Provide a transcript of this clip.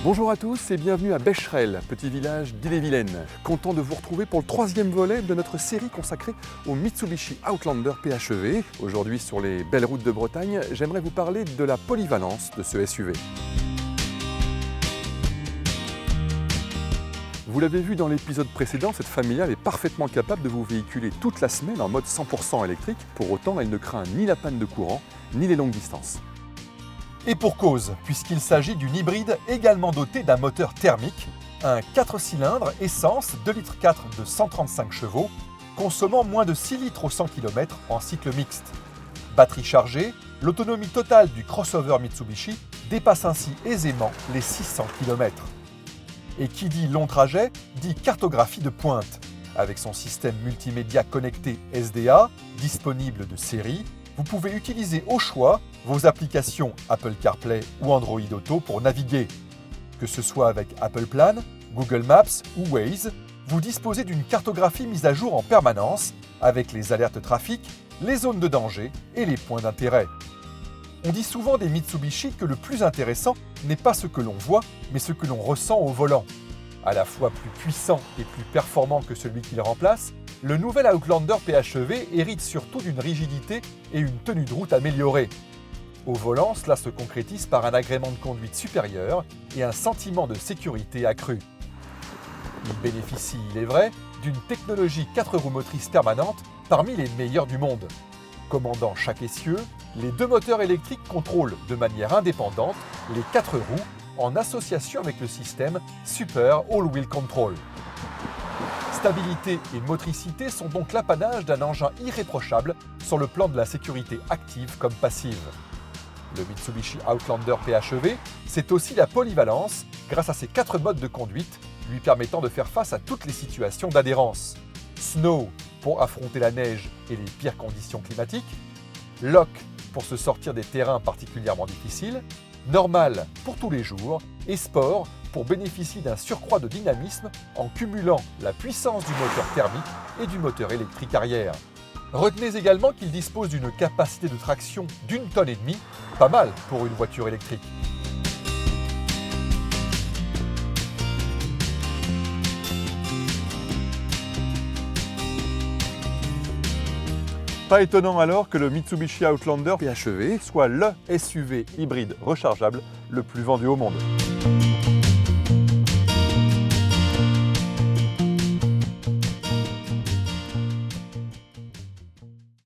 Bonjour à tous et bienvenue à Becherel, petit village d'Ille-et-Vilaine. Content de vous retrouver pour le troisième volet de notre série consacrée au Mitsubishi Outlander PHEV. Aujourd'hui sur les belles routes de Bretagne, j'aimerais vous parler de la polyvalence de ce SUV. Vous l'avez vu dans l'épisode précédent, cette familiale est parfaitement capable de vous véhiculer toute la semaine en mode 100% électrique. Pour autant, elle ne craint ni la panne de courant, ni les longues distances. Et pour cause, puisqu'il s'agit d'une hybride également dotée d'un moteur thermique, un 4 cylindres essence 2,4 litres de 135 chevaux, consommant moins de 6 litres au 100 km en cycle mixte. Batterie chargée, l'autonomie totale du crossover Mitsubishi dépasse ainsi aisément les 600 km. Et qui dit long trajet, dit cartographie de pointe. Avec son système multimédia connecté SDA, disponible de série, vous pouvez utiliser au choix vos applications Apple CarPlay ou Android Auto pour naviguer. Que ce soit avec Apple Plan, Google Maps ou Waze, vous disposez d'une cartographie mise à jour en permanence avec les alertes trafic, les zones de danger et les points d'intérêt. On dit souvent des Mitsubishi que le plus intéressant n'est pas ce que l'on voit, mais ce que l'on ressent au volant. À la fois plus puissant et plus performant que celui qu'il remplace, le nouvel Outlander PHEV hérite surtout d'une rigidité et une tenue de route améliorée. Au volant, cela se concrétise par un agrément de conduite supérieur et un sentiment de sécurité accru. Il bénéficie, il est vrai, d'une technologie 4 roues motrices permanente parmi les meilleures du monde. Commandant chaque essieu, les deux moteurs électriques contrôlent de manière indépendante les 4 roues en association avec le système Super All-Wheel Control. Stabilité et motricité sont donc l'apanage d'un engin irréprochable sur le plan de la sécurité active comme passive. Le Mitsubishi Outlander PHEV, c'est aussi la polyvalence grâce à ses 4 modes de conduite lui permettant de faire face à toutes les situations d'adhérence. Snow pour affronter la neige et les pires conditions climatiques, Lock pour se sortir des terrains particulièrement difficiles, Normal pour tous les jours et Sport pour bénéficier d'un surcroît de dynamisme en cumulant la puissance du moteur thermique et du moteur électrique arrière. Retenez également qu'il dispose d'une capacité de traction d'1,5 tonne, pas mal pour une voiture électrique. Pas étonnant alors que le Mitsubishi Outlander PHEV soit le SUV hybride rechargeable le plus vendu au monde.